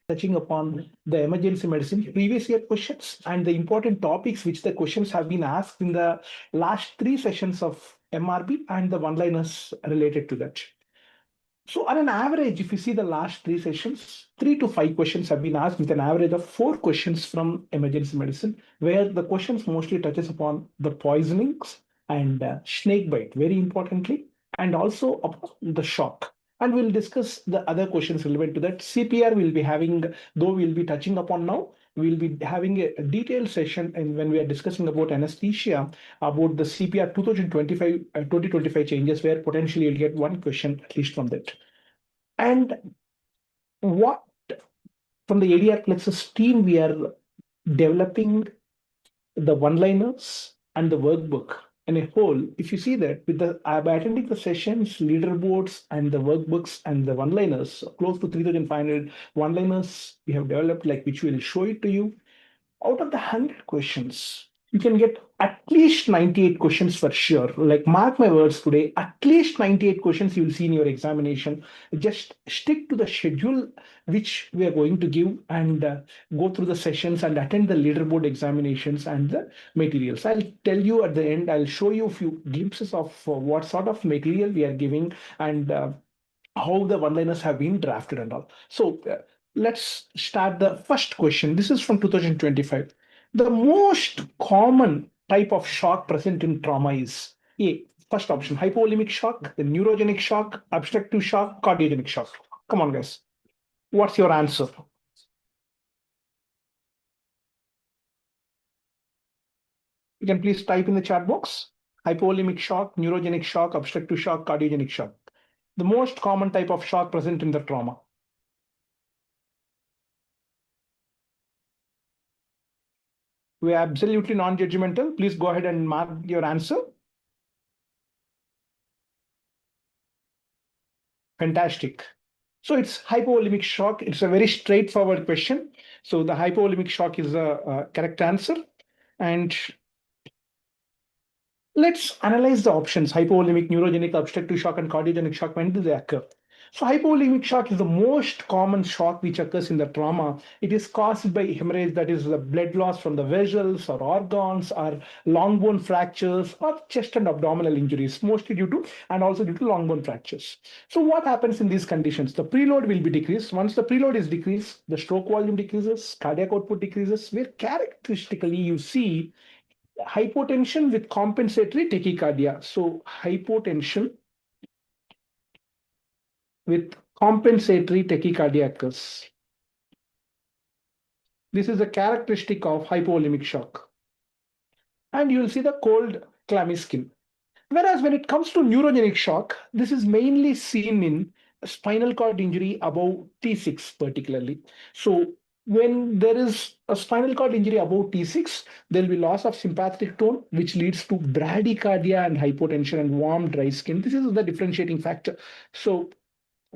touching upon the emergency medicine previous year questions and the important topics which the questions have been asked in the last 3 sessions of MRB and the one-liners related to that. So on an average, if you see the last 3 sessions, 3 to 5 questions have been asked with an average of 4 questions from emergency medicine, where the questions mostly touches upon the poisonings and snake bite, very importantly, and also upon the shock. And we'll discuss the other questions relevant to that. CPR will be having, though we'll be touching upon now, we'll be having a detailed session and when we are discussing about anesthesia, about the CPR 2025 changes, where potentially you'll get 1 question at least from that. And what from the ADRPLEXUS team, we are developing the one-liners and the workbook in a whole. If you see that with the by attending the sessions, leaderboards, and the workbooks and the one-liners, close to 3,500 one-liners we have developed, like which will show it to you. Out of the 100 questions, you can get at least 98 questions for sure. Like, mark my words today, at least 98 questions you will see in your examination. Just stick to the schedule which we are going to give and go through the sessions and attend the leaderboard examinations and the materials. I'll tell you at the end, I'll show you a few glimpses of what sort of material we are giving and how the one-liners have been drafted and all. So let's start the first question. This is from 2025. The most common type of shock present in trauma is A, first option, hypovolemic shock, the neurogenic shock, obstructive shock, cardiogenic shock. Come on, guys. What's your answer? You can please type in the chat box. Hypovolemic shock, neurogenic shock, obstructive shock, cardiogenic shock. The most common type of shock present in the trauma. We are absolutely non-judgmental. Please go ahead and mark your answer. Fantastic. So it's hypovolemic shock. It's a very straightforward question. So the hypovolemic shock is a correct answer. And let's analyze the options: hypovolemic, neurogenic, obstructive shock, and cardiogenic shock. When do they occur? So hypovolemic shock is the most common shock which occurs in the trauma. It is caused by hemorrhage, that is the blood loss from the vessels or organs or long bone fractures or chest and abdominal injuries, mostly due to, and also due to long bone fractures. So what happens in these conditions? The preload will be decreased. Once the preload is decreased, the stroke volume decreases, cardiac output decreases, where characteristically you see hypotension with compensatory tachycardia. So hypotension with compensatory tachycardia occurs. This is a characteristic of hypovolemic shock. And you will see the cold, clammy skin. Whereas when it comes to neurogenic shock, this is mainly seen in spinal cord injury above T6 particularly. So when there is a spinal cord injury above T6, there will be loss of sympathetic tone, which leads to bradycardia and hypotension and warm, dry skin. This is the differentiating factor. So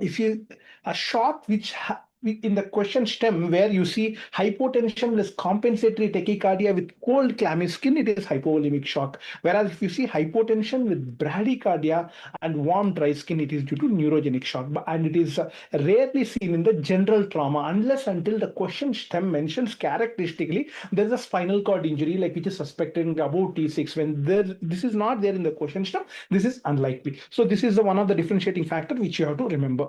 if you a shock which in the question stem where you see hypotension plus compensatory tachycardia with cold, clammy skin, it is hypovolemic shock. Whereas if you see hypotension with bradycardia and warm, dry skin, it is due to neurogenic shock. And it is rarely seen in the general trauma unless until the question stem mentions characteristically there is a spinal cord injury like which is suspected above T6. When this is not there in the question stem, this is unlikely. So this is one of the differentiating factor which you have to remember.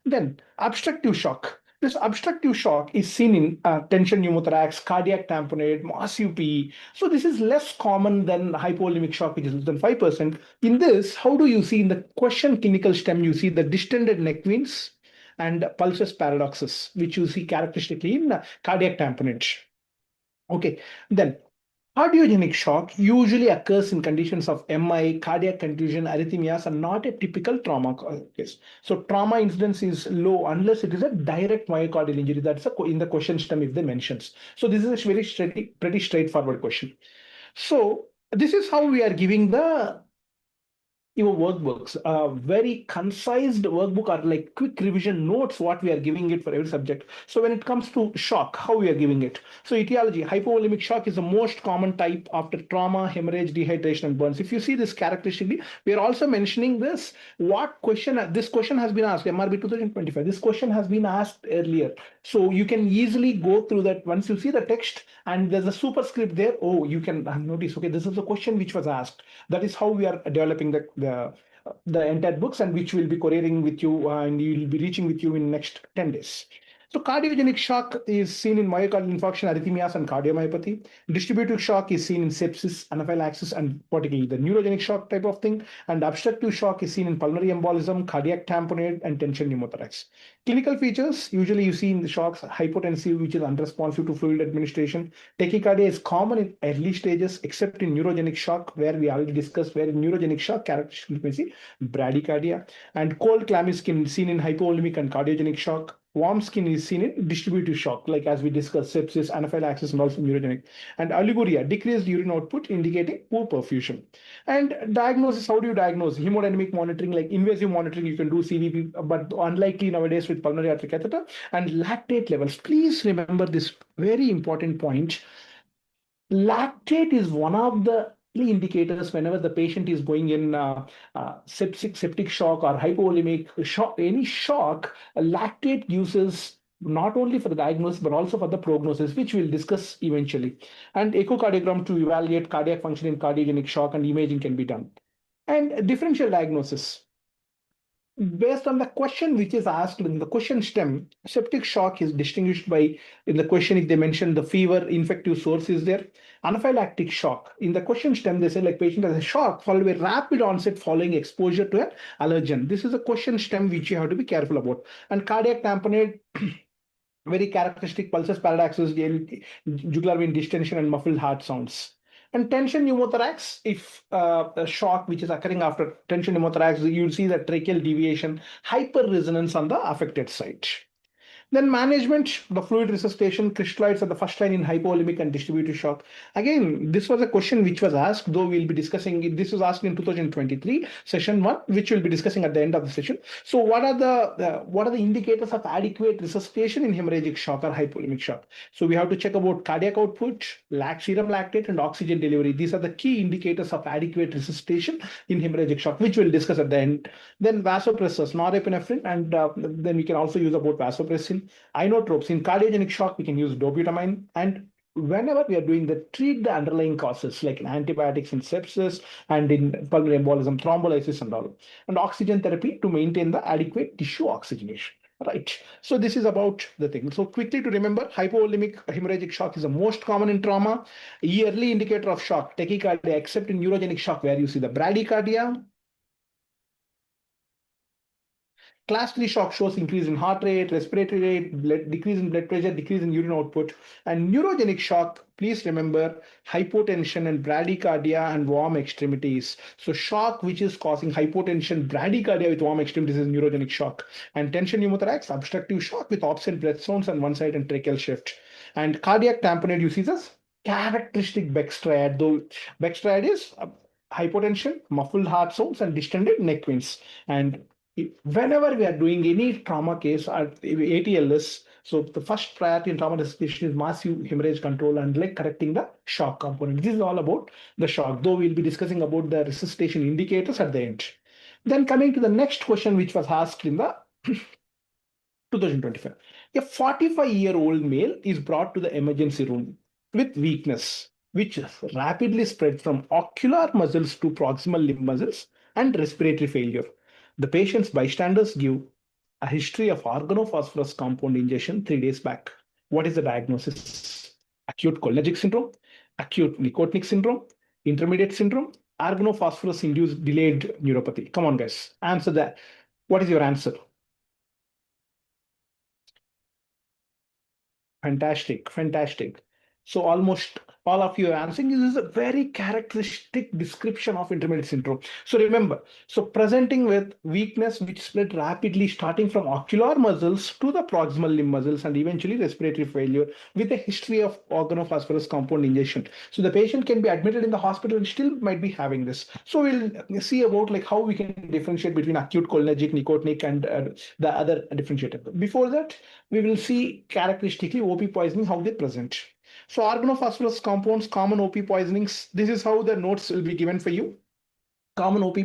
Then obstructive shock. This obstructive shock is seen in tension pneumothorax, cardiac tamponade, massive PE. So this is less common than hypovolemic shock, which is less than 5%. In this, how do you see in the question clinical stem, you see the distended neck veins and pulsus paradoxus, which you see characteristically in cardiac tamponade. Okay, then cardiogenic shock usually occurs in conditions of MI, cardiac contusion, arrhythmias, and not a typical trauma case. So trauma incidence is low unless it is a direct myocardial injury. That's in the question stem if they mentions. So this is a very pretty straightforward question. So this is how we are giving the your workbooks, very concise workbook or like quick revision notes, what we are giving it for every subject. So when it comes to shock, how we are giving it. So etiology, hypovolemic shock is the most common type after trauma, hemorrhage, dehydration, and burns. If you see this characteristically, we are also mentioning this. What question, this question has been asked, MRB 2025. This question has been asked earlier. So you can easily go through that once you see the text and there's a superscript there. Oh, you can notice, okay, this is a question which was asked. That is how we are developing the entire books, and which will be couriering with you and you will be reaching with you in next 10 days. So cardiogenic shock is seen in myocardial infarction, arrhythmias, and cardiomyopathy. Distributive shock is seen in sepsis, anaphylaxis, and particularly the neurogenic shock type of thing. And obstructive shock is seen in pulmonary embolism, cardiac tamponade, and tension pneumothorax. Clinical features, usually you see in the shocks, hypotensive, which is unresponsive to fluid administration. Tachycardia is common in early stages, except in neurogenic shock, where we already discussed, where in neurogenic shock, characteristic frequency, bradycardia. And cold clammy skin is seen in hypovolemic and cardiogenic shock. Warm skin is seen in distributive shock, like as we discussed, sepsis, anaphylaxis, and also neurogenic. And oliguria, decreased urine output, indicating poor perfusion. And diagnosis, how do you diagnose? Hemodynamic monitoring, like invasive monitoring, you can do CVP, but unlikely nowadays with pulmonary artery catheter. And lactate levels. Please remember this very important point. Lactate is one of the indicators whenever the patient is going in septic shock or hypovolemic shock, any shock. Lactate uses not only for the diagnosis but also for the prognosis, which we'll discuss eventually. And echocardiogram to evaluate cardiac function in cardiogenic shock, and imaging can be done. And differential diagnosis. Based on the question which is asked in the question stem, septic shock is distinguished by, in the question, if they mention the fever, infective source is there. Anaphylactic shock, in the question stem, they say like patient has a shock followed by rapid onset following exposure to an allergen. This is a question stem which you have to be careful about. And cardiac tamponade, very characteristic pulses, paradoxes, jugular vein distension, and muffled heart sounds. And tension pneumothorax, if a shock which is occurring after tension pneumothorax, you'll see the tracheal deviation, hyperresonance on the affected site. Then management, the fluid resuscitation, crystalloids are the first line in hypovolemic and distributive shock. Again, this was a question which was asked, though we'll be discussing it. This was asked in 2023, session 1, which we'll be discussing at the end of the session. So what are the indicators of adequate resuscitation in hemorrhagic shock or hypovolemic shock? So we have to check about cardiac output, serum lactate, and oxygen delivery. These are the key indicators of adequate resuscitation in hemorrhagic shock, which we'll discuss at the end. Then vasopressors, norepinephrine, and then we can also use about vasopressin. Inotropes, in cardiogenic shock, we can use dobutamine. And whenever we are doing the treat the underlying causes, like in antibiotics in sepsis and in pulmonary embolism, thrombolysis, and all. And oxygen therapy to maintain the adequate tissue oxygenation. Right. So this is about the thing. So quickly to remember, hypovolemic hemorrhagic shock is the most common in trauma. Yearly indicator of shock, tachycardia, except in neurogenic shock, where you see the bradycardia. Class 3 shock shows increase in heart rate, respiratory rate, decrease in blood pressure, decrease in urine output. And neurogenic shock, please remember, hypotension and bradycardia and warm extremities. So shock which is causing hypotension, bradycardia with warm extremities is neurogenic shock. And tension pneumothorax, obstructive shock with absent breath sounds on one side and tracheal shift. And cardiac tamponade, you see this characteristic Beck's triad, though Beck's triad is hypotension, muffled heart sounds, and distended neck veins. And whenever we are doing any trauma case or ATLS, so the first priority in trauma resuscitation is massive hemorrhage control and like correcting the shock component. This is all about the shock, though we'll be discussing about the resuscitation indicators at the end. Then coming to the next question, which was asked in the 2025. A 45-year-old male is brought to the emergency room with weakness, which rapidly spread from ocular muscles to proximal limb muscles and respiratory failure. The patient's bystanders give a history of organophosphorus compound ingestion 3 days back. What is the diagnosis? Acute cholinergic syndrome, acute nicotinic syndrome, intermediate syndrome, organophosphorus-induced delayed neuropathy. Come on, guys, answer that. What is your answer? Fantastic, fantastic. So almost all of you are answering. This is a very characteristic description of intermediate syndrome. So remember, so presenting with weakness which spread rapidly starting from ocular muscles to the proximal limb muscles and eventually respiratory failure with a history of organophosphorus compound ingestion. So the patient can be admitted in the hospital and still might be having this. So we'll see about like how we can differentiate between acute cholinergic, nicotinic, and the other differentiator. Before that, we will see characteristically OP poisoning, how they present. So organophosphorus compounds, common OP poisonings. This is how the notes will be given for you. Common OP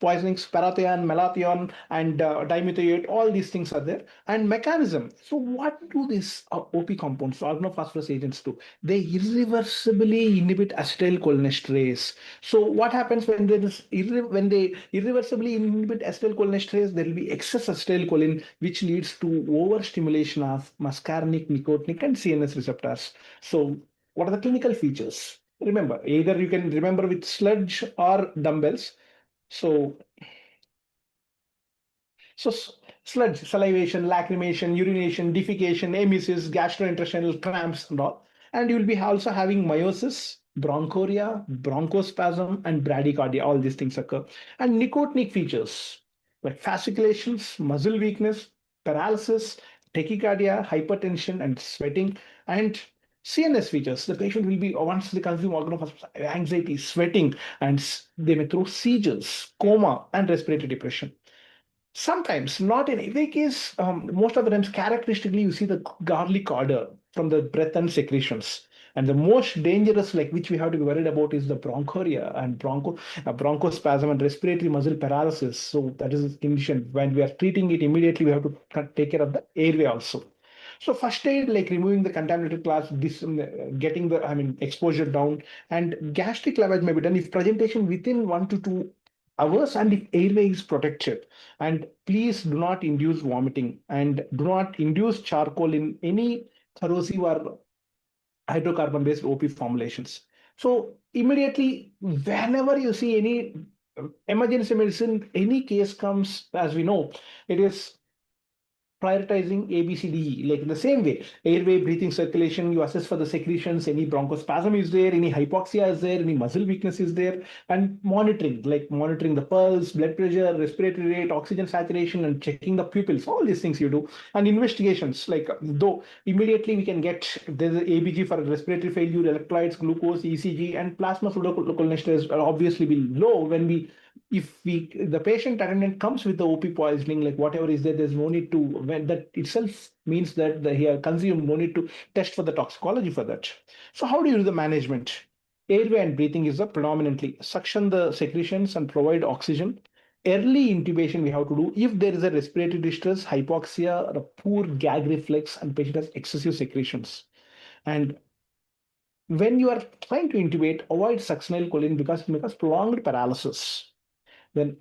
poisonings, parathion, malathion, and dimethoate, all these things are there. And mechanism. So what do these OP compounds, organophosphorus agents do? They irreversibly inhibit acetylcholinesterase. So what happens when there is when they irreversibly inhibit acetylcholinesterase, there will be excess acetylcholine, which leads to overstimulation of muscarinic, nicotinic, and CNS receptors. So what are the clinical features? Remember, either you can remember with sludge or dumbbells. So sludge, salivation, lacrimation, urination, defecation, emesis, gastrointestinal cramps, and all. And you will be also having meiosis, bronchoria, bronchospasm, and bradycardia. All these things occur. And nicotinic features like fasciculations, muscle weakness, paralysis, tachycardia, hypertension, and sweating, and CNS features. The patient will be, once they consume organophosphorus, anxiety, sweating, and they may throw seizures, coma, and respiratory depression. Sometimes, not in every case, most of the times, characteristically, you see the garlic odor from the breath and secretions. And the most dangerous, like which we have to be worried about, is the bronchoria and bronchospasm and respiratory muscle paralysis. So that is a condition. When we are treating it immediately, we have to take care of the airway also. So first aid, like removing the contaminated class, getting the exposure down, and gastric lavage may be done if presentation within 1 to 2 hours and if airway is protected. And please do not induce vomiting and do not induce charcoal in any corrosive or hydrocarbon based OP formulations. So immediately, whenever you see any emergency medicine, any case comes, as we know, it is prioritizing A, B, C, D, E. Like in the same way, airway, breathing, circulation, you assess for the secretions, any bronchospasm is there, any hypoxia is there, any muscle weakness is there, and monitoring, like monitoring the pulse, blood pressure, respiratory rate, oxygen saturation, and checking the pupils, all these things you do. And investigations, like though immediately we can get, there's an ABG for respiratory failure, electrolytes, glucose, ECG, and plasma pseudocholinesterase will obviously be low when the patient attendant comes with the OP poisoning, like whatever is there, there's no need to, when that itself means that he has consumed, no need to test for the toxicology for that. So how do you do the management? Airway and breathing is the predominantly suction the secretions and provide oxygen. Early intubation we have to do if there is a respiratory distress, hypoxia, or a poor gag reflex, and patient has excessive secretions. And when you are trying to intubate, avoid succinylcholine because it makes prolonged paralysis. Then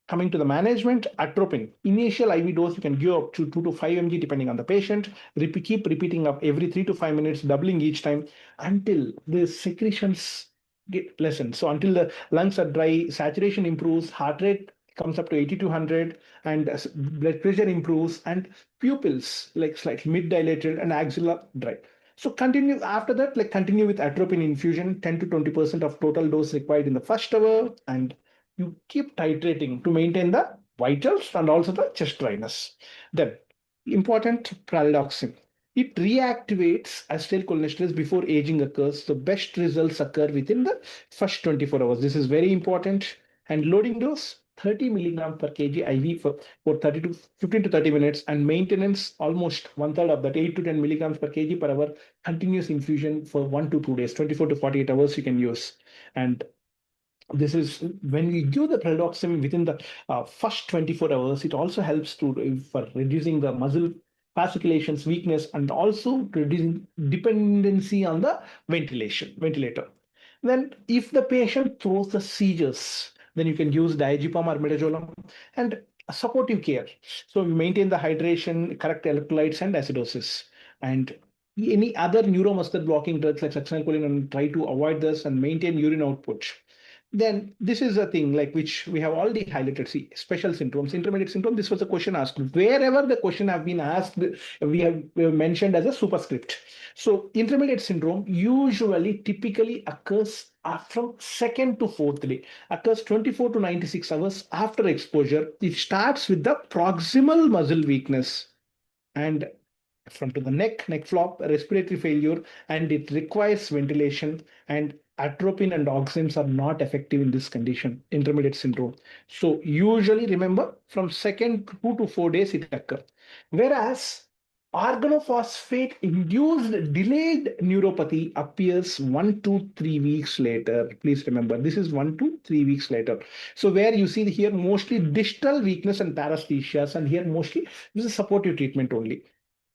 coming to the management, atropine. Initial IV dose you can give up to 2 to 5 mg depending on the patient. Keep repeating up every 3 to 5 minutes, doubling each time until the secretions get lessened. So until the lungs are dry, saturation improves, heart rate comes up to 80 to 100, and blood pressure improves, and pupils like slightly mid-dilated and axilla dry. So continue after that, like continue with atropine infusion, 10 to 20% of total dose required in the first hour, and you keep titrating to maintain the vitals and also the chest dryness. Then, important pralidoxime. It reactivates acetylcholinesterase before aging occurs. The best results occur within the first 24 hours. This is very important. And loading dose, 30 milligram per kg IV for 30 to 15 to 30 minutes, and maintenance almost 1/3 of that, 8 to 10 milligrams per kg per hour, continuous infusion for 1 to 2 days, 24 to 48 hours you can use. And this is when we give the pralidoxime within the first 24 hours, it also helps for reducing the muscle fasciculations, weakness, and also reducing dependency on the ventilator. Then if the patient throws the seizures, then you can use diazepam or midazolam and supportive care. So we maintain the hydration, correct electrolytes, and acidosis. And any other neuromuscular blocking drugs like succinylcholine, and try to avoid this and maintain urine output. Then this is a thing like which we have already highlighted. See, special syndromes, intermediate syndrome. This was a question asked. Wherever the question have been asked, we have mentioned as a superscript. So intermediate syndrome usually typically occurs from second to fourth day, occurs 24 to 96 hours after exposure. It starts with the proximal muscle weakness and from to the neck flop, respiratory failure, and it requires ventilation. And atropine and oxymes are not effective in this condition, intermediate syndrome. So usually remember from second 2 to 4 days it occurs. Whereas organophosphate induced delayed neuropathy appears 1 to 3 weeks later. Please remember this is 1 to 3 weeks later. So where you see here mostly distal weakness and paresthesias, and here mostly this is supportive treatment only.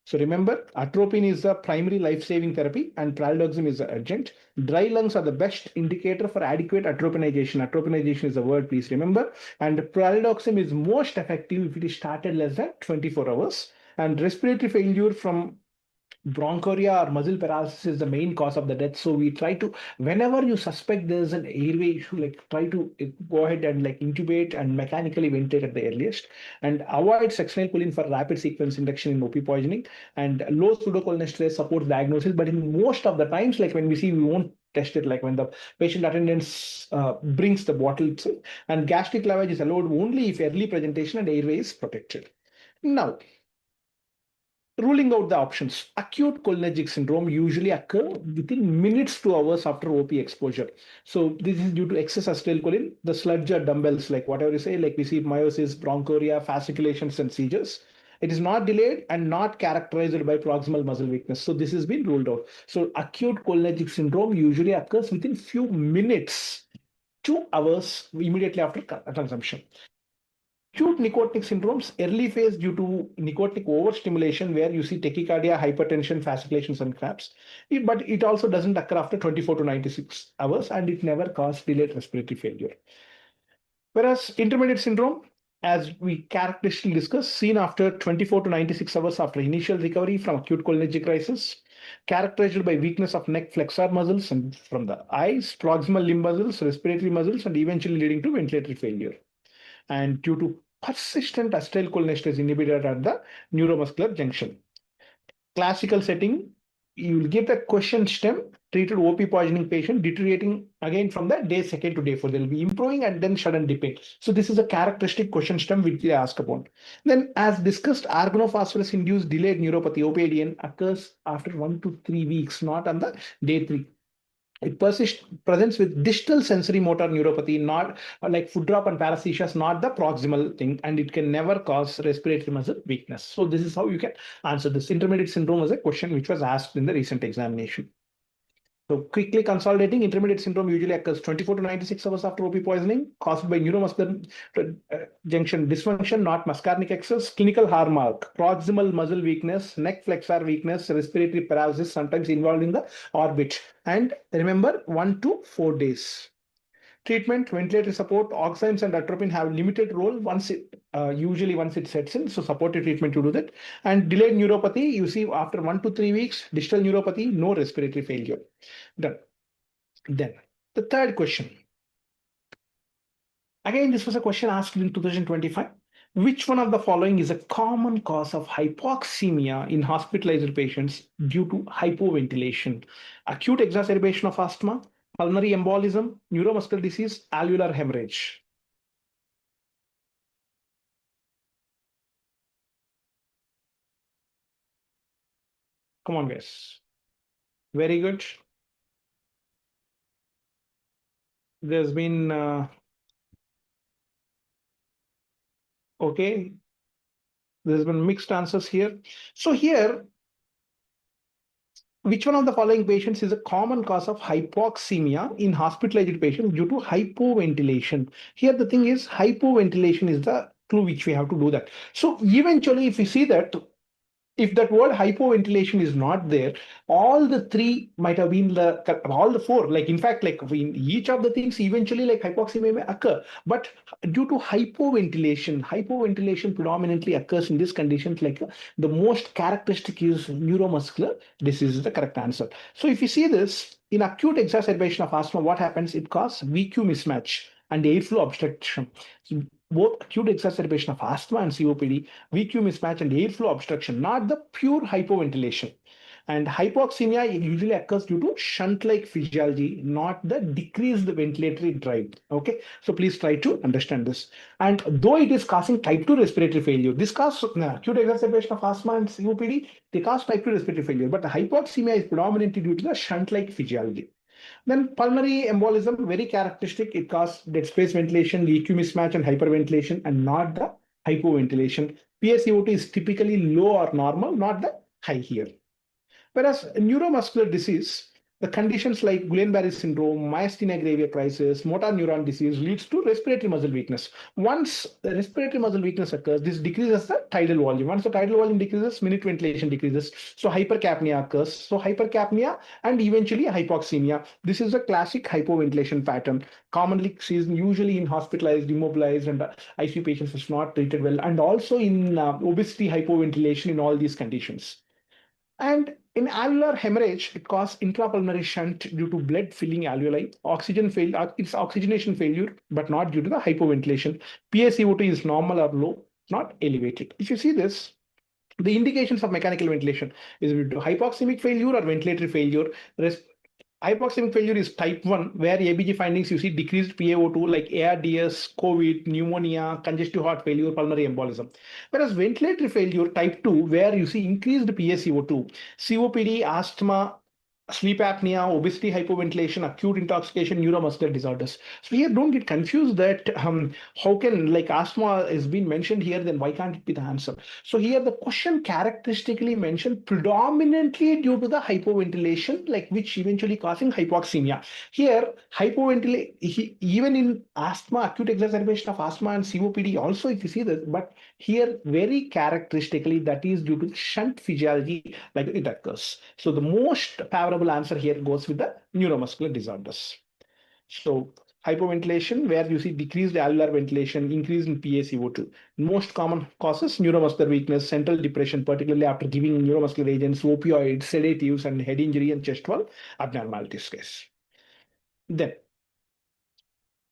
So remember, atropine is the primary life-saving therapy and praldoxim is the urgent. Dry lungs are the best indicator for adequate atropinization. Atropinization is a word, please remember. And praldoxim is most effective if it is started less than 24 hours. And respiratory failure from bronchoria or muscle paralysis is the main cause of the death. So we try to, whenever you suspect there's an airway issue, like try to go ahead and like intubate and mechanically ventilate at the earliest, and avoid succinylcholine for rapid sequence induction in OP poisoning. And low pseudocholinesterase supports diagnosis, but in most of the times, like when we see, we won't test it, like when the patient attendance brings the bottle itself. And gastric lavage is allowed only if early presentation and airway is protected. Now, ruling out the options. Acute cholinergic syndrome usually occur within minutes to hours after OP exposure. So this is due to excess acetylcholine, the sludge or dumbbells, like whatever you say, like we see meiosis, bronchoria, fasciculations, and seizures. It is not delayed and not characterized by proximal muscle weakness. So this has been ruled out. So acute cholinergic syndrome usually occurs within few minutes to hours immediately after consumption. Acute nicotinic syndromes, early phase due to nicotinic overstimulation, where you see tachycardia, hypertension, fasciculations, and cramps. But it also doesn't occur after 24 to 96 hours, and it never causes delayed respiratory failure. Whereas intermediate syndrome, as we characteristically discussed, seen after 24 to 96 hours after initial recovery from acute cholinergic crisis, characterized by weakness of neck flexor muscles and from the eyes, proximal limb muscles, respiratory muscles, and eventually leading to ventilatory failure. And due to persistent acetylcholinesterase inhibitor at the neuromuscular junction. Classical setting, you will give the question stem, treated OP poisoning patient, deteriorating again from the day second to day 4. They'll be improving and then sudden dipping. So this is a characteristic question stem which they ask about. Then as discussed, organophosphorus induced delayed neuropathy, OPADN, occurs after 1 to 3 weeks, not on the day 3. It presents with distal sensory motor neuropathy, not like foot drop and paresthesias, not the proximal thing, and it can never cause respiratory muscle weakness. So this is how you can answer this. Intermediate syndrome was a question which was asked in the recent examination. So quickly consolidating, intermediate syndrome usually occurs 24 to 96 hours after OP poisoning, caused by neuromuscular junction dysfunction, not muscarinic excess. Clinical hallmark, proximal muscle weakness, neck flexor weakness, respiratory paralysis, sometimes involved in the orbit. And remember, 1 to 4 days. Treatment, ventilatory support, oxymes and atropine have limited role usually once it sets in. So supportive treatment to do that. And delayed neuropathy, you see after 1 to 3 weeks, distal neuropathy, no respiratory failure. Done. Then the third question. Again, this was a question asked in 2025. Which one of the following is a common cause of hypoxemia in hospitalized patients due to hypoventilation? Acute exacerbation of asthma, pulmonary embolism, neuromuscular disease, alveolar hemorrhage. Come on, guys. Very good. There's been, okay. There's been mixed answers here. So here, which one of the following patients is a common cause of hypoxemia in hospitalized patients due to hypoventilation? Here, the thing is, hypoventilation is the clue which we have to do that. So eventually, if we see that, If that word hypoventilation is not there, all the three might have been all the four. Like in fact, like in each of the things, eventually like hypoxemia may occur. But due to hypoventilation predominantly occurs in these conditions. Like the most characteristic is neuromuscular. This is the correct answer. So if you see this in acute exacerbation of asthma, what happens? It causes VQ mismatch and airflow obstruction. So both acute exacerbation of asthma and COPD, VQ mismatch and airflow obstruction, not the pure hypoventilation. And hypoxemia usually occurs due to shunt-like physiology, not the decreased ventilatory drive. Okay, so please try to understand this. And though it is causing type 2 respiratory failure, this causes acute exacerbation of asthma and COPD, they cause type 2 respiratory failure, but the hypoxemia is predominantly due to the shunt-like physiology. Then pulmonary embolism, very characteristic. It causes dead space ventilation, EQ mismatch, and hyperventilation, and not the hypoventilation. PaCO2 is typically low or normal, not the high here. Whereas neuromuscular disease, the conditions like Guillain-Barré syndrome, myasthenia gravis crisis, motor neuron disease leads to respiratory muscle weakness. Once the respiratory muscle weakness occurs, this decreases the tidal volume. Once the tidal volume decreases, minute ventilation decreases. So hypercapnia occurs. So hypercapnia and eventually hypoxemia. This is a classic hypoventilation pattern, commonly seen usually in hospitalized, immobilized, and ICU patients is not treated well, and also in obesity hypoventilation in all these conditions. And in alveolar hemorrhage, it causes intrapulmonary shunt due to blood filling alveoli. Oxygen failure, it's oxygenation failure, but not due to the hypoventilation. PaCO2 is normal or low, not elevated. If you see this, the indications of mechanical ventilation is due to hypoxemic failure or ventilatory failure. Hypoxemic failure is type 1, where ABG findings you see decreased PaO2 like ARDS, COVID, pneumonia, congestive heart failure, pulmonary embolism. Whereas ventilatory failure type 2, where you see increased PaCO2, COPD, asthma, sleep apnea, obesity, hypoventilation, acute intoxication, neuromuscular disorders. So here don't get confused that how can like asthma is being mentioned here, then why can't it be the answer? So here the question characteristically mentioned predominantly due to the hypoventilation, like which eventually causing hypoxemia. Here hypoventilation, even in asthma, acute exacerbation of asthma and COPD also if you see this, but here very characteristically that is due to the shunt physiology like it occurs. So the most favorable answer here goes with the neuromuscular disorders. So hypoventilation, where you see decreased alveolar ventilation, increase in PaCO2. Most common causes neuromuscular weakness, central depression, particularly after giving neuromuscular agents, opioids, sedatives, and head injury and chest wall abnormalities case. Then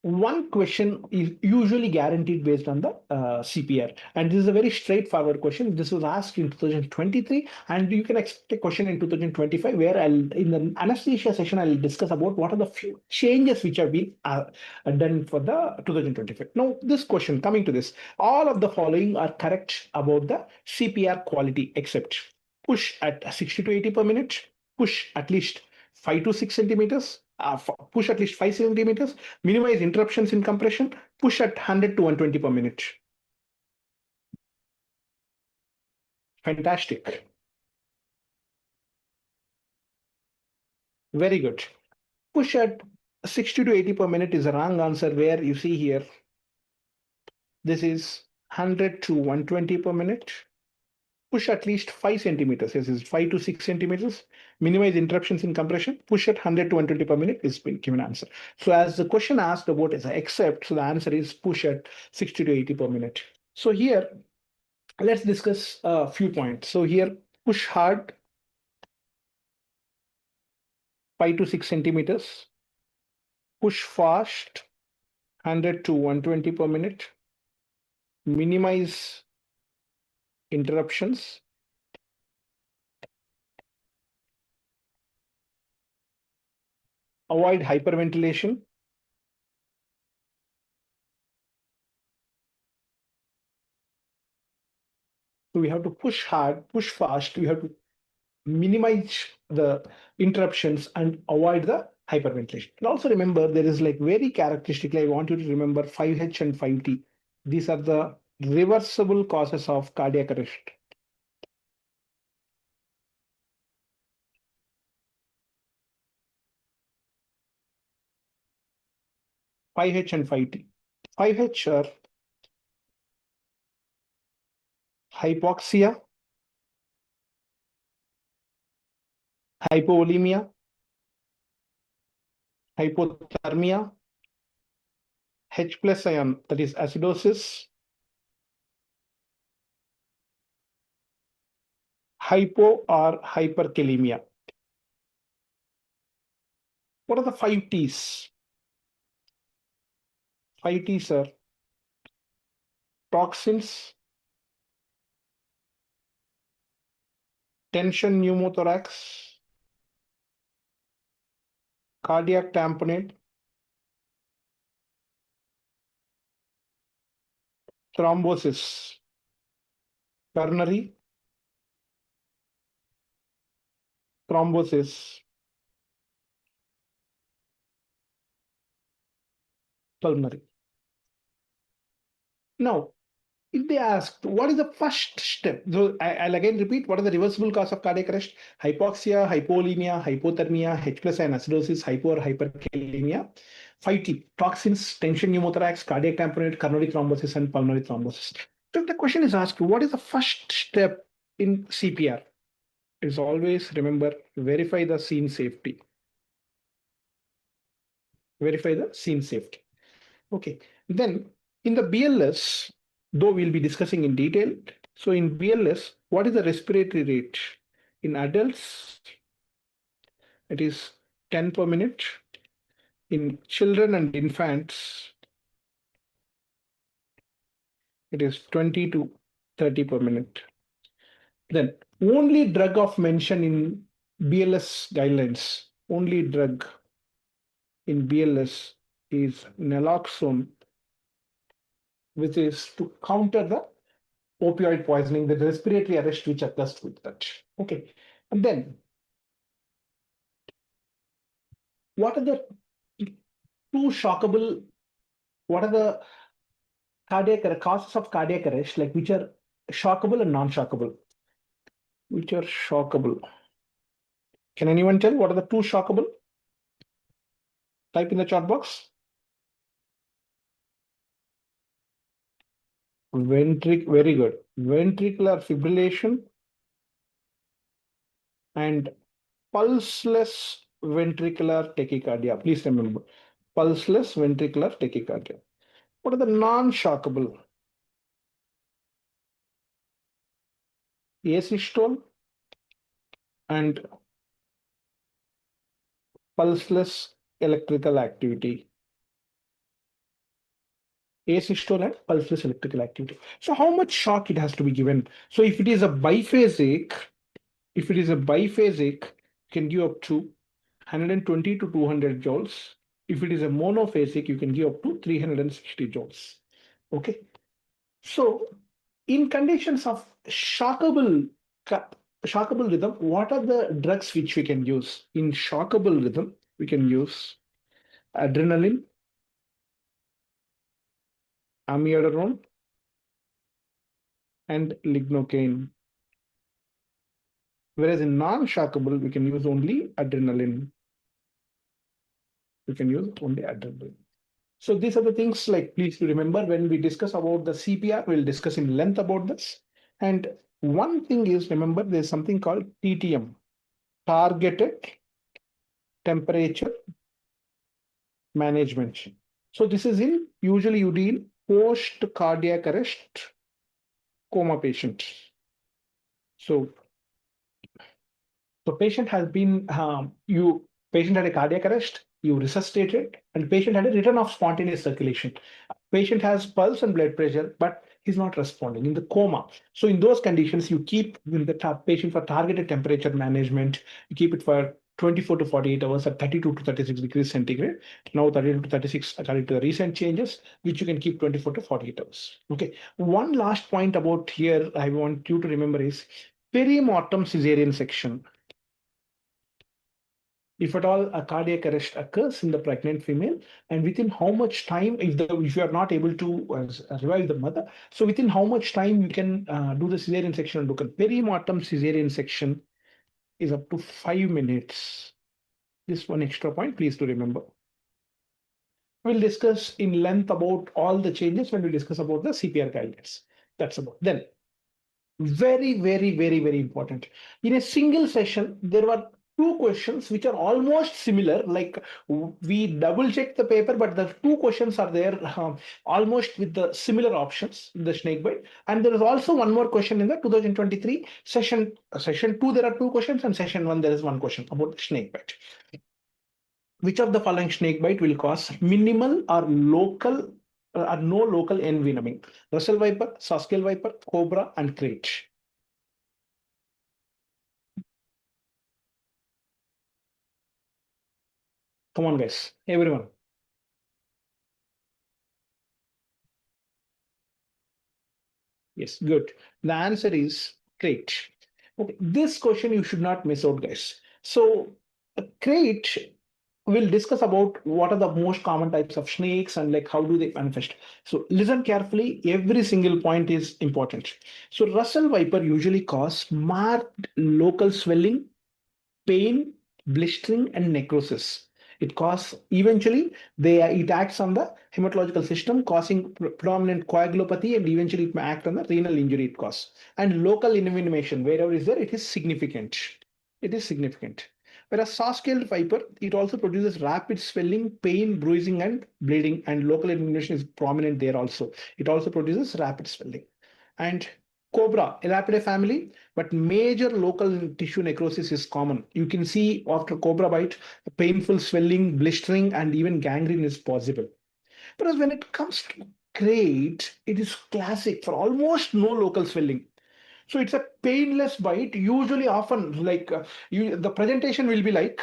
one question is usually guaranteed based on the CPR. And this is a very straightforward question. This was asked in 2023, and you can expect a question in 2025, where in the anesthesia session, I'll discuss about what are the few changes which have been done for the 2025. Now, this question, coming to this, all of the following are correct about the CPR quality, except push at 60 to 80 per minute, push at least 5 to 6 centimeters, push at least 5 centimeters, minimize interruptions in compression, push at 100 to 120 per minute. Fantastic. Very good. Push at 60 to 80 per minute is a wrong answer, where you see here, this is 100 to 120 per minute. Push at least 5 centimeters. This is 5 to 6 centimeters. Minimize interruptions in compression. Push at 100 to 120 per minute is been given answer. So as the question asked about is except, so the answer is push at 60 to 80 per minute. So here, let's discuss a few points. So here, push hard, 5 to 6 centimeters. Push fast, 100 to 120 per minute. Minimize interruptions. Avoid hyperventilation. So we have to push hard, push fast. We have to minimize the interruptions and avoid the hyperventilation. And also remember, there is like very characteristically, I want you to remember 5H and 5T. These are the reversible causes of cardiac arrest. 5H and 5T. 5H are hypoxia, hypovolemia, hypothermia, H plus ion, that is acidosis, hypo or hyperkalemia. What are the 5 T's? 5 T's are toxins, tension pneumothorax, cardiac tamponade, thrombosis, coronary, thrombosis, pulmonary. Now, if they asked, what is the first step? So I'll again repeat, what are the reversible cause of cardiac arrest? Hypoxia, hypovolemia, hypothermia, H plus ion acidosis, hypo or hyperkalemia. 5T, toxins, tension pneumothorax, cardiac tamponade, coronary thrombosis, and pulmonary thrombosis. So the question is asked, what is the first step in CPR? Is always remember, verify the scene safety. Verify the scene safety. Okay, then in the BLS, though we'll be discussing in detail. So in BLS, what is the respiratory rate? In adults, it is 10 per minute. In children and infants, it is 20 to 30 per minute. Then only drug of mention in BLS guidelines, only drug in BLS is naloxone, which is to counter the opioid poisoning, the respiratory arrest which occurs with that. Okay, and then what are the two shockable? What are the cardiac causes of cardiac arrest, like which are shockable and non-shockable? Which are shockable? Can anyone tell what are the two shockable? Type in the chat box. Very good. Ventricular fibrillation and pulseless ventricular tachycardia. Please remember, pulseless ventricular tachycardia. What are the non-shockable? Asystole and pulseless electrical activity. Asystole and pulseless electrical activity. So how much shock it has to be given? So if it is a biphasic, can give up to 120 to 200 joules. If it is a monophasic, you can give up to 360 joules. Okay. So in conditions of shockable rhythm, what are the drugs which we can use? In shockable rhythm, we can use adrenaline, amiodarone, and lignocaine. Whereas in non-shockable, we can use only adrenaline. So these are the things, like, please remember when we discuss about the CPR, we'll discuss in length about this. And one thing is, remember, there's something called TTM, targeted temperature management. So this is in, usually you deal post cardiac arrest coma patient. So patient has been, patient had a cardiac arrest, you resuscitated, and patient had a return of spontaneous circulation. Patient has pulse and blood pressure, but he's not responding in the coma. So in those conditions, you keep the patient for targeted temperature management. You keep it for 24 to 48 hours at 32 to 36 degrees centigrade. Now 32 to 36, according to the recent changes, which you can keep 24 to 48 hours. Okay. One last point about here I want you to remember is perimortem cesarean section. If at all a cardiac arrest occurs in the pregnant female, and within how much time, if you are not able to revive the mother, so within how much time you can do the cesarean section and look at perimortem cesarean section is up to 5 minutes. This one extra point, please do remember. We'll discuss in length about all the changes when we discuss about the CPR guidelines. That's about. Then, very, very, very, very important. In a single session, there were two questions which are almost similar. Like we double check the paper, but the two questions are there almost with the similar options in the snake bite. And there is also one more question in the 2023 session 2. There are two questions, and session 1 there is one question about the snake bite. Which of the following snake bite will cause minimal or local or no local envenoming? Russell viper, Saskel viper, cobra, and crate. Come on, guys, everyone. Yes, good. The answer is crate. Okay, this question you should not miss out, guys. So, a crate we'll discuss about what are the most common types of snakes and like how do they manifest. So listen carefully, every single point is important. So Russell viper usually cause marked local swelling, pain, blistering, and necrosis. It causes eventually it acts on the hematological system, causing predominant coagulopathy, and eventually it may act on the renal injury it causes. And local envenomation, wherever is there, it is significant. It is significant. Whereas saw-scaled viper, it also produces rapid swelling, pain, bruising, and bleeding, and local envenomation is prominent there also. It also produces rapid swelling. And cobra, Elapidae family, but major local tissue necrosis is common. You can see after cobra bite, painful swelling, blistering, and even gangrene is possible. Whereas when it comes to crate, it is classic for almost no local swelling. So it's a painless bite. Usually, often like the presentation will be like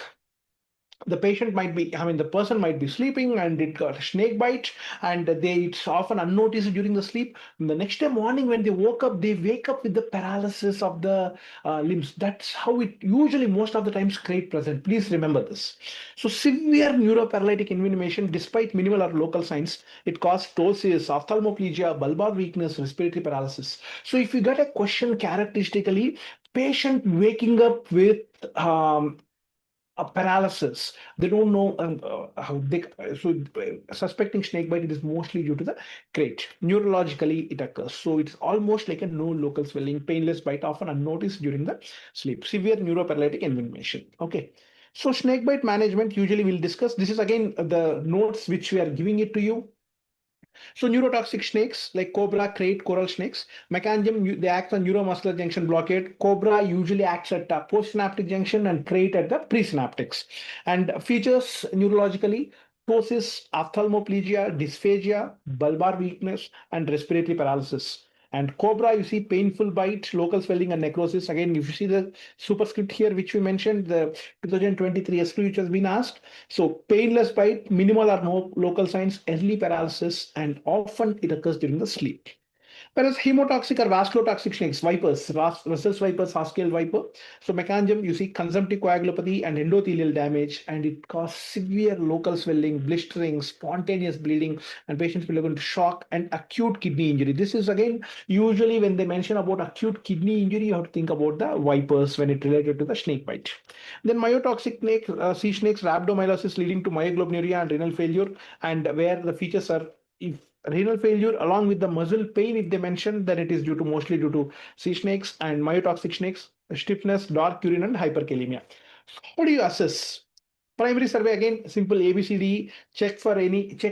the patient might be, I mean, the person might be sleeping and it got a snake bite, and it's often unnoticed during the sleep. And the next day morning, when they woke up, they wake up with the paralysis of the limbs. That's how it usually most of the times crate present. Please remember this. So severe neuroparalytic envenomation, despite minimal or local signs, it causes ptosis, ophthalmoplegia, bulbar weakness, respiratory paralysis. So if you get a question characteristically, patient waking up with a paralysis. They don't know how they. Suspecting snake bite, it is mostly due to the crate. Neurologically, it occurs. So it's almost like a no local swelling, painless bite, often unnoticed during the sleep. Severe neuroparalytic envenomation. Okay. So snake bite management usually we'll discuss. This is again the notes which we are giving it to you. So neurotoxic snakes like cobra, crate, coral snakes, mechanism, they act on neuromuscular junction blockade. Cobra usually acts at the postsynaptic junction and crate at the presynaptics. And features neurologically, ptosis, ophthalmoplegia, dysphagia, bulbar weakness, and respiratory paralysis. And cobra, you see painful bite, local swelling, and necrosis. Again, if you see the superscript here, which we mentioned, the 2023 S2, which has been asked. So painless bite, minimal or no local signs, early paralysis, and often it occurs during the sleep. Whereas hemotoxic or vasculotoxic snakes, vipers, Russell's viper, Haskell viper. So mechanism, you see consumptive coagulopathy and endothelial damage, and it causes severe local swelling, blistering, spontaneous bleeding, and patients will go into shock and acute kidney injury. This is again, usually when they mention about acute kidney injury, you have to think about the vipers when it related to the snake bite. Then myotoxic snake, sea snakes, rhabdomyolysis leading to myoglobinuria and renal failure, and where the features are, if renal failure along with the muscle pain, if they mention, then it is mostly due to sea snakes and myotoxic snakes, stiffness, dark urine, and hyperkalemia. How do you assess? Primary survey, again simple ABCD, check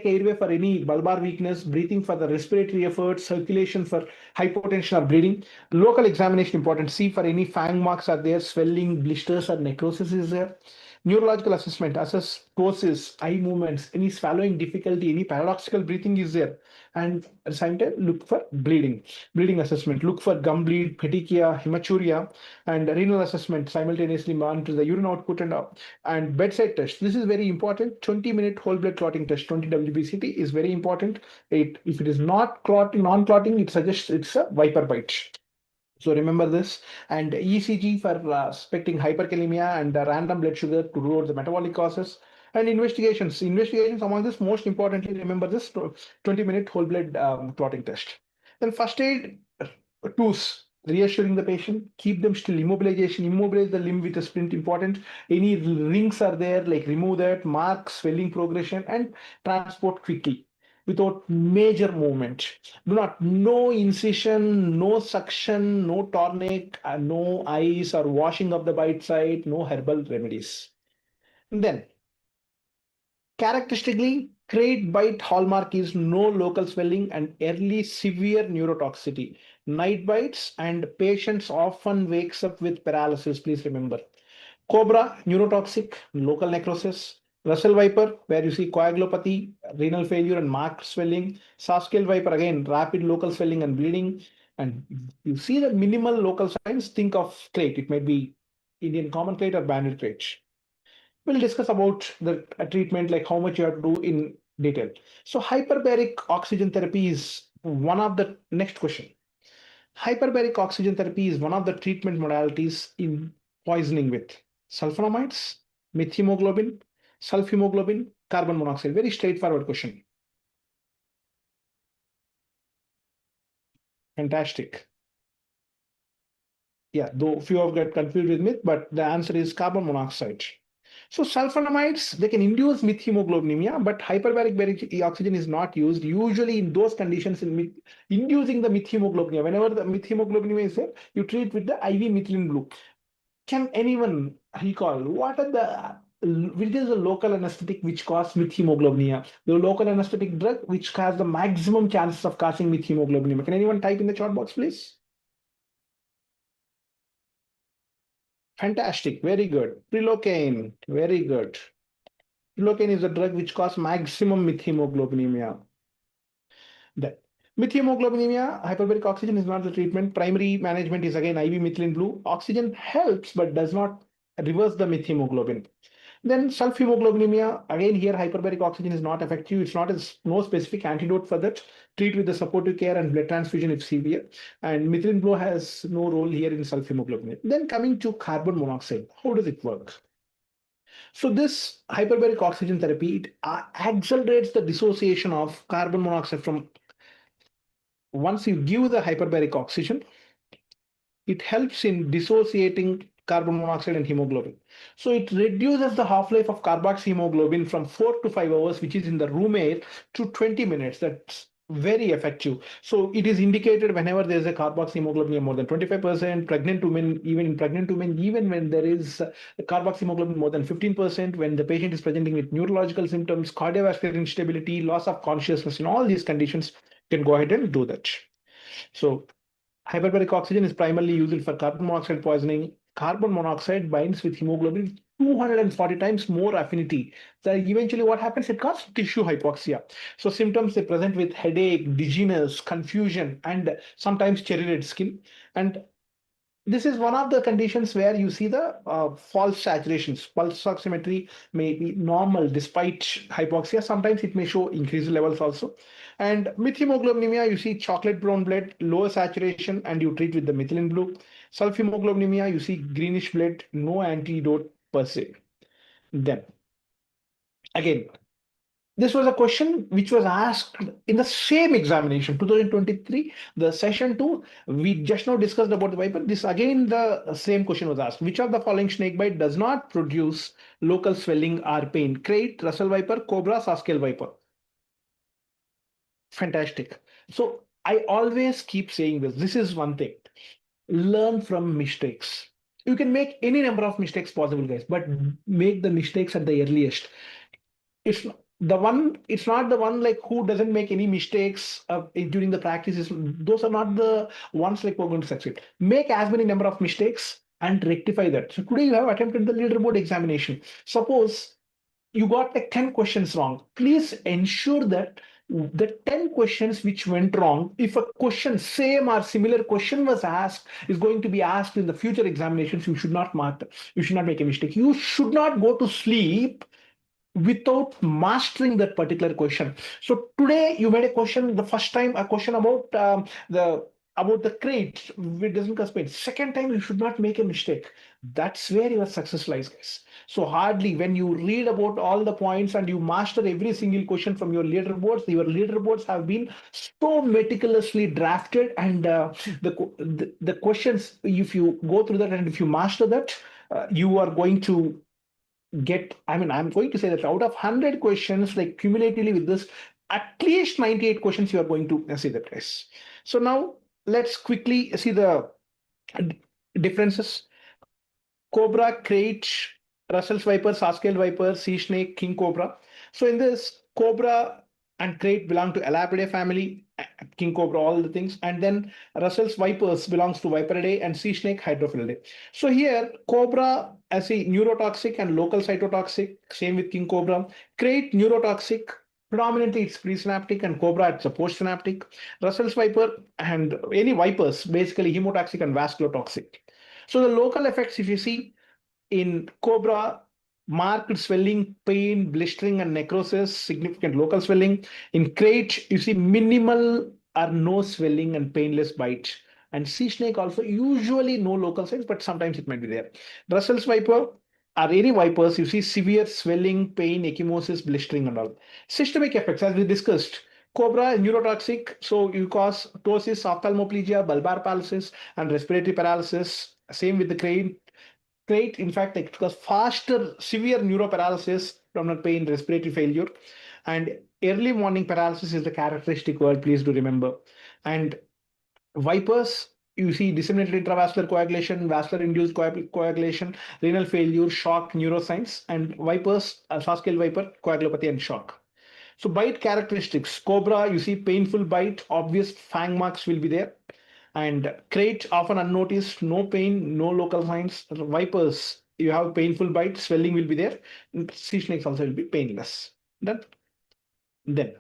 airway for any bulbar weakness, breathing for the respiratory effort, circulation for hypotension or bleeding. Local examination important, see for any fang marks are there, swelling, blisters, or necrosis is there. Neurological assessment, assess ptosis, eye movements, any swallowing difficulty, any paradoxical breathing is there. And at the same time, look for bleeding. Bleeding assessment, look for gum bleed, petechia, hematuria, and renal assessment, simultaneously monitor the urine output and bedside test. This is very important. 20-minute whole blood clotting test, 20 WBCT is very important. If it is not clotting, non-clotting, it suggests it's a viper bite. So remember this. And ECG for suspecting hyperkalemia, and random blood sugar to rule out the metabolic causes. And investigations among this, most importantly, remember this 20-minute whole blood clotting test. Then first aid tools, reassuring the patient, keep them still, immobilize the limb with a splint, important. Any rings are there, like remove that, mark swelling progression, and transport quickly. without major movement. No incision, no suction, no tourniquet, no ice or washing of the bite site, no herbal remedies. Then, characteristically, crate bite hallmark is no local swelling and early severe neurotoxicity. Night bites and patients often wakes up with paralysis, please remember. Cobra, neurotoxic, local necrosis. Russell Viper, where you see coagulopathy, renal failure, and marked swelling. Saskel Viper, again, rapid local swelling and bleeding. And you see the minimal local signs, think of crate. It might be Indian common crate or banded crate. We'll discuss about the treatment, like how much you have to do in detail. So hyperbaric oxygen therapy is one of the next question. Hyperbaric oxygen therapy is one of the treatment modalities in poisoning with sulfonamides, methemoglobin, sulfhemoglobin, carbon monoxide. Very straightforward question. Fantastic. Yeah, though few have got confused with myth, but the answer is carbon monoxide. So sulfonamides, they can induce methemoglobinemia, but hyperbaric oxygen is not used. Usually in those conditions, inducing the methemoglobinemia, whenever the methemoglobinemia is there, you treat with the IV methylene blue. Can anyone recall what are which is the local anesthetic which causes methemoglobinemia? The local anesthetic drug which has the maximum chances of causing methemoglobinemia. Can anyone type in the chat box, please? Fantastic. Very good. Prilocaine. Very good. Prilocaine is the drug which causes maximum methemoglobinemia. That methemoglobinemia, hyperbaric oxygen is not the treatment. Primary management is again IV methylene blue. Oxygen helps but does not reverse the methemoglobin. Then sulfhemoglobinemia, again here hyperbaric oxygen is not effective. It's not no specific antidote for that. Treat with the supportive care and blood transfusion if severe. And methylene blue has no role here in sulfhemoglobinemia. Then coming to carbon monoxide, how does it work? So this hyperbaric oxygen therapy, it accelerates the dissociation of carbon monoxide from, once you give the hyperbaric oxygen, it helps in dissociating carbon monoxide and hemoglobin. So it reduces the half-life of carboxyhemoglobin from 4 to 5 hours, which is in the room air, to 20 minutes. That's very effective. So it is indicated whenever there is a carboxyhemoglobin more than 25%, pregnant women, even in pregnant women, even when there is a carboxyhemoglobin more than 15%, when the patient is presenting with neurological symptoms, cardiovascular instability, loss of consciousness, in all these conditions, you can go ahead and do that. So hyperbaric oxygen is primarily used for carbon monoxide poisoning. Carbon monoxide binds with hemoglobin 240 times more affinity. So eventually what happens? It causes tissue hypoxia. So symptoms, they present with headache, dizziness, confusion, and sometimes cherry red skin. And this is one of the conditions where you see the false saturations. Pulse oximetry may be normal despite hypoxia. Sometimes it may show increased levels also. And methemoglobinemia, you see chocolate brown blood, lower saturation, and you treat with the methylene blue. Sulfhemoglobinemia, you see greenish blood, no antidote per se. Then, again, this was a question which was asked in the same examination, 2023, the session 2. We just now discussed about the viper. This again, the same question was asked. Which of the following snake bite does not produce local swelling or pain? Crate, Russell viper, cobra, Saskel viper. Fantastic. So I always keep saying this. This is one thing. Learn from mistakes. You can make any number of mistakes possible, guys, but make the mistakes at the earliest. It's not the one like who doesn't make any mistakes during the practices. Those are not the ones like we're going to succeed. Make as many number of mistakes and rectify that. So today you have attempted the leaderboard examination. Suppose you got like 10 questions wrong. Please ensure that the 10 questions which went wrong, if a question, same or similar question was asked, is going to be asked in the future examinations, you should not make a mistake. You should not go to sleep without mastering that particular question. So today you made a question, the first time a question about the crate, it doesn't cause pain. Second time you should not make a mistake. That's where your success lies, guys. So hardly when you read about all the points and you master every single question from your leaderboards have been so meticulously drafted, and the questions, if you go through that and if you master that, you are going to I'm going to say that out of 100 questions, like cumulatively with this, at least 98 questions you are going to see the test. So now let's quickly see the differences. Cobra, crate, Russell's viper, Saskel viper, sea snake, king cobra. So in this, cobra and crate belong to Elapidae family, king cobra, all the things, and then Russell's vipers belongs to Viperidae and sea snake Hydrophilidae. So here, cobra as a neurotoxic and local cytotoxic, same with king cobra. Crate neurotoxic, predominantly it's presynaptic, and cobra it's a postsynaptic. Russell's viper and any vipers basically hemotoxic and vasculotoxic. So the local effects, if you see in cobra, marked swelling, pain, blistering, and necrosis, significant local swelling. In crate, you see minimal or no swelling and painless bite. And sea snake also usually no local signs, but sometimes it might be there. Russell's viper or any vipers, you see severe swelling, pain, ecchymosis, blistering, and all. Systemic effects, as we discussed. Cobra neurotoxic, so you cause ptosis, ophthalmoplegia, bulbar paralysis, and respiratory paralysis. Same with the crate. Crate, in fact, it causes faster, severe neuroparalysis, abdominal pain, respiratory failure, and early morning paralysis is the characteristic word. Please do remember. And vipers, you see disseminated intravascular coagulation, vascular-induced coagulation, renal failure, shock, neuroscience, and vipers, soft-scale viper, coagulopathy, and shock. So bite characteristics, cobra, you see painful bite, obvious fang marks will be there. And crate, often unnoticed, no pain, no local signs. Vipers, you have painful bite, swelling will be there. Sea snakes also will be painless. Then,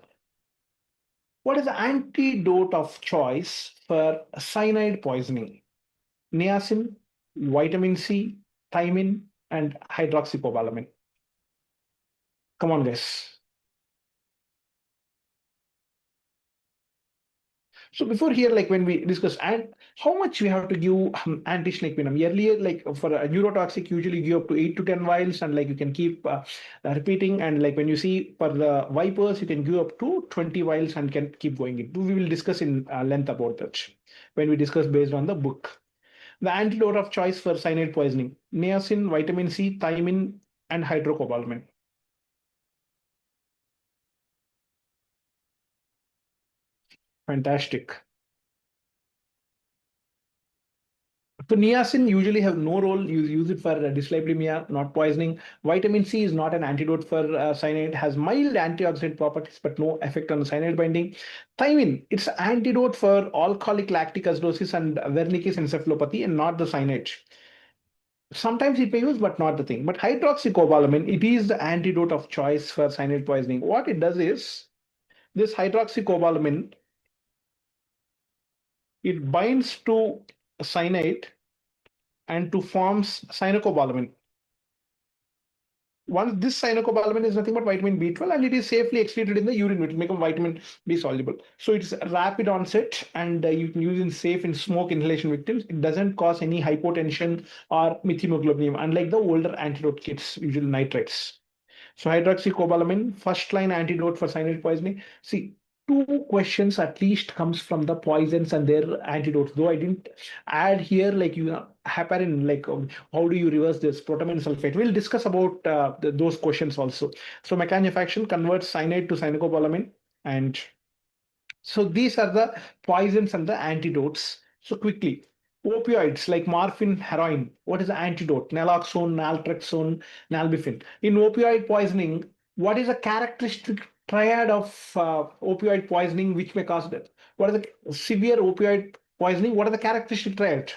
what is the antidote of choice for cyanide poisoning? Niacin, vitamin C, thiamine, and hydroxycobalamin. Come on, guys. So before here, like when we discuss and how much we have to give anti-snake venom earlier, like for a neurotoxic, usually give up to 8 to 10 vials, and like you can keep repeating. And like when you see for the vipers, you can give up to 20 vials and can keep going. We will discuss in length about that when we discuss based on the book. The antidote of choice for cyanide poisoning: niacin, vitamin C, thiamine, and hydrocobalamin. Fantastic. So niacin usually have no role. You use it for dyslipidemia, not poisoning. Vitamin C is not an antidote for cyanide. Has mild antioxidant properties, but no effect on cyanide binding. Thiamine, it's an antidote for alcoholic lactic acidosis and Wernicke's encephalopathy, and not the cyanide. Sometimes it may use, but not the thing. But hydroxycobalamin, it is the antidote of choice for cyanide poisoning. What it does is this hydroxycobalamin, it binds to cyanide and to forms cyanocobalamin. Once this cyanocobalamin is nothing but vitamin B12, and it is safely excreted in the urine, it will become vitamin B soluble. So it's rapid onset, and you can use it safe in smoke inhalation victims. It doesn't cause any hypotension or methemoglobinemia, unlike the older antidote kits, usually nitrates. So hydroxycobalamin, first line antidote for cyanide poisoning. See, two questions at least comes from the poisons and their antidotes. Though I didn't add here, like heparin, like how do you reverse this protamine sulfate? We'll discuss about those questions also. So mechanism of action converts cyanide to cyanocobalamin, and so these are the poisons and the antidotes. So quickly, opioids like morphine, heroin. What is the antidote? Naloxone, naltrexone, nalbuphine. In opioid poisoning, what is the characteristic triad of opioid poisoning which may cause death? What is the severe opioid poisoning? What are the characteristic triad?